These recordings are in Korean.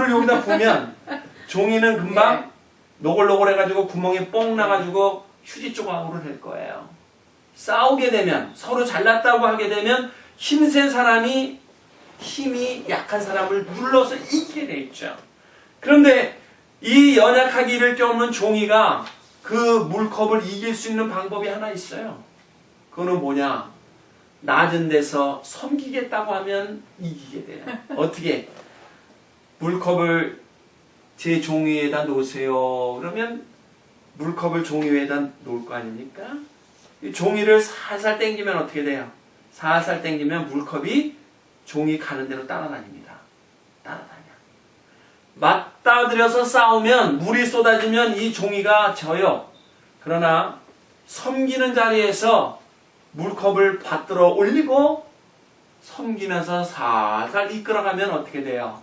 물컵을 여기다 부으면 종이는 금방 노골노골해가지고 구멍이 뽕 나가지고 휴지 조각으로 될 거예요. 싸우게 되면, 서로 잘났다고 하게 되면 힘센 사람이 힘이 약한 사람을 눌러서 이기게 돼 있죠. 그런데 이 연약하기를 껴없는 종이가 그 물컵을 이길 수 있는 방법이 하나 있어요. 그거는 뭐냐? 낮은 데서 섬기겠다고 하면 이기게 돼요. 어떻게? 물컵을 제 종이 위에다 놓으세요. 그러면 물컵을 종이 위에다 놓을 거 아닙니까? 이 종이를 살살 당기면 어떻게 돼요? 살살 당기면 물컵이 종이 가는 대로 따라다닙니다. 따라다녀. 맞닥뜨려서 싸우면 물이 쏟아지면 이 종이가 져요. 그러나 섬기는 자리에서 물컵을 받들어 올리고 섬기면서 살살 이끌어가면 어떻게 돼요?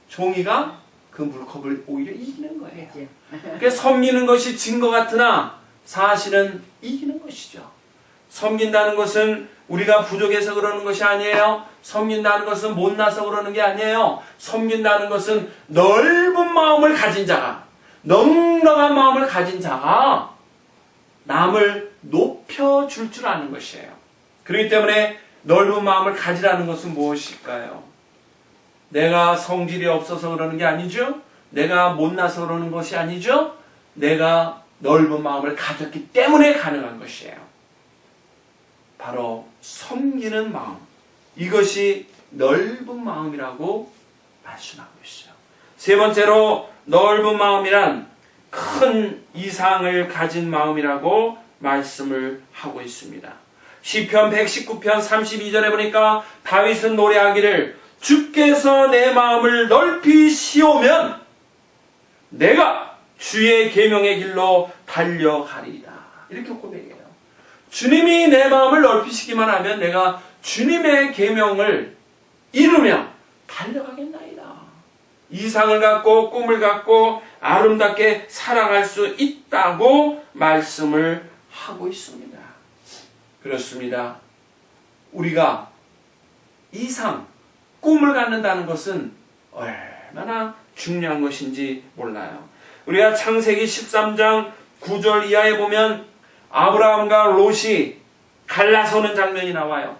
종이가 그 물컵을 오히려 이기는 거예요. 그러니까 섬기는 것이 진 것 같으나 사실은 이기는 것이죠. 섬긴다는 것은 우리가 부족해서 그러는 것이 아니에요. 섬긴다는 것은 못나서 그러는 게 아니에요. 섬긴다는 것은 넓은 마음을 가진 자가, 넉넉한 마음을 가진 자가 남을 높여줄 줄 아는 것이에요. 그렇기 때문에 넓은 마음을 가지라는 것은 무엇일까요? 내가 성질이 없어서 그러는 게 아니죠. 내가 못나서 그러는 것이 아니죠. 내가 넓은 마음을 가졌기 때문에 가능한 것이에요. 바로 섬기는 마음. 이것이 넓은 마음이라고 말씀하고 있어요. 세 번째로 넓은 마음이란 큰 이상을 가진 마음이라고 말씀을 하고 있습니다. 시편 119편 32절에 보니까 다윗은 노래하기를 주께서 내 마음을 넓히 씌우면 내가 주의 계명의 길로 달려가리이다. 이렇게 고백해요. 주님이 내 마음을 넓히시기만 하면 내가 주님의 계명을 이루며 달려가겠나이다. 이상을 갖고 꿈을 갖고 아름답게 살아갈 수 있다고 말씀을 하고 있습니다. 그렇습니다. 우리가 이상, 꿈을 갖는다는 것은 얼마나 중요한 것인지 몰라요. 우리가 창세기 13장 9절 이하에 보면 아브라함과 롯이 갈라서는 장면이 나와요.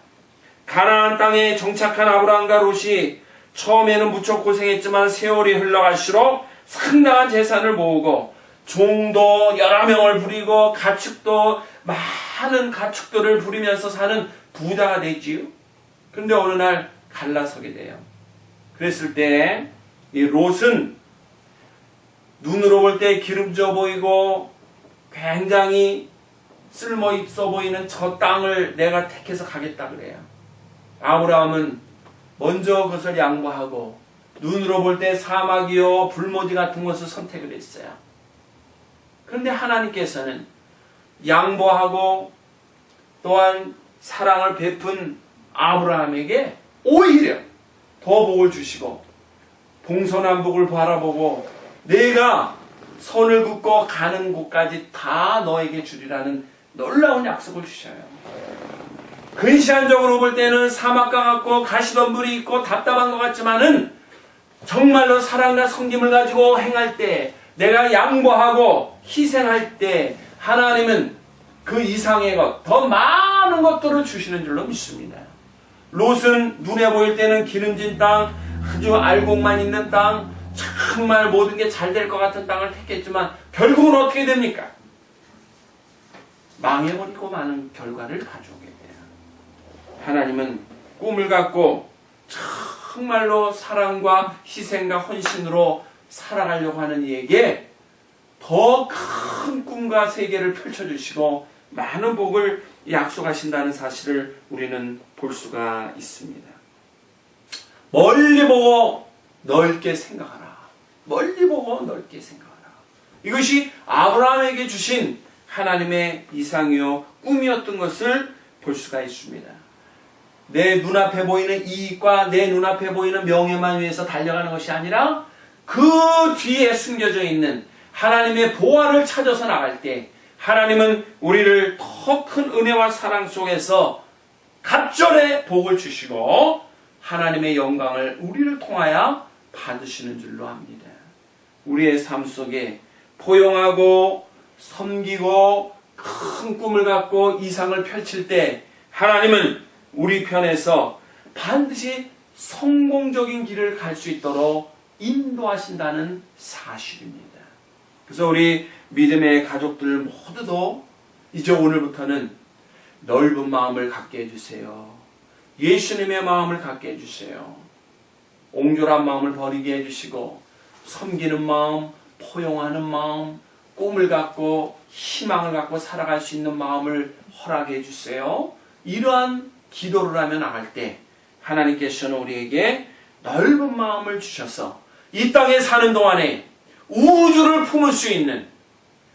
가나안 땅에 정착한 아브라함과 롯이 처음에는 무척 고생했지만 세월이 흘러갈수록 상당한 재산을 모으고 종도 여러 명을 부리고 가축도 많은 가축들을 부리면서 사는 부자가 되지요. 그런데 어느 날 갈라서게 돼요. 그랬을 때 이 롯은 눈으로 볼 때 기름져 보이고 굉장히 쓸모 있어 보이는 저 땅을 내가 택해서 가겠다 그래요. 아브라함은 먼저 그것을 양보하고 눈으로 볼 때 사막이요 불모지 같은 것을 선택을 했어요. 그런데 하나님께서는 양보하고 또한 사랑을 베푼 아브라함에게 오히려 더 복을 주시고 동서남북을 바라보고 내가 선을 긋고 가는 곳까지 다 너에게 주리라는 놀라운 약속을 주셔요. 근시안적으로 볼 때는 사막과 같고 가시덤불이 있고 답답한 것 같지만은 정말로 사랑과 섬김을 가지고 행할 때, 내가 양보하고 희생할 때 하나님은 그 이상의 것, 더 많은 것들을 주시는 줄로 믿습니다. 롯은 눈에 보일 때는 기름진 땅, 아주 알곡만 있는 땅, 정말 모든 게 잘 될 것 같은 땅을 택했지만 결국은 어떻게 됩니까? 망해버리고 마는 결과를 가져오게 돼요. 하나님은 꿈을 갖고 정말로 사랑과 희생과 헌신으로 살아가려고 하는 이에게 더 큰 꿈과 세계를 펼쳐주시고 많은 복을 약속하신다는 사실을 우리는 볼 수가 있습니다. 멀리 보고 넓게 생각하라. 멀리 보고 넓게 생각하라. 이것이 아브라함에게 주신 하나님의 이상이요 꿈이었던 것을 볼 수가 있습니다. 내 눈앞에 보이는 이익과 내 눈앞에 보이는 명예만 위해서 달려가는 것이 아니라 그 뒤에 숨겨져 있는 하나님의 보화를 찾아서 나갈 때 하나님은 우리를 더 큰 은혜와 사랑 속에서 갑절의 복을 주시고 하나님의 영광을 우리를 통하여 받으시는 줄로 압니다. 우리의 삶 속에 포용하고 섬기고 큰 꿈을 갖고 이상을 펼칠 때 하나님은 우리 편에서 반드시 성공적인 길을 갈 수 있도록 인도하신다는 사실입니다. 그래서 우리 믿음의 가족들 모두도 이제 오늘부터는 넓은 마음을 갖게 해주세요. 예수님의 마음을 갖게 해주세요. 옹졸한 마음을 버리게 해주시고 섬기는 마음, 포용하는 마음, 꿈을 갖고 희망을 갖고 살아갈 수 있는 마음을 허락해 주세요. 이러한 기도를 하며 나갈 때 하나님께서는 우리에게 넓은 마음을 주셔서 이 땅에 사는 동안에 우주를 품을 수 있는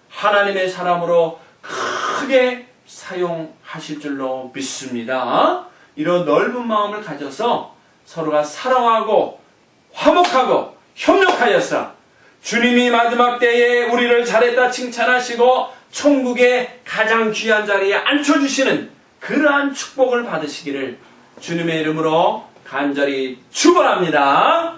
하나님의 사람으로 크게 사용하실 줄로 믿습니다. 이런 넓은 마음을 가져서 서로가 사랑하고 화목하고 협력하여서 주님이 마지막 때에 우리를 잘했다 칭찬하시고 천국의 가장 귀한 자리에 앉혀주시는 그러한 축복을 받으시기를 주님의 이름으로 간절히 축원합니다.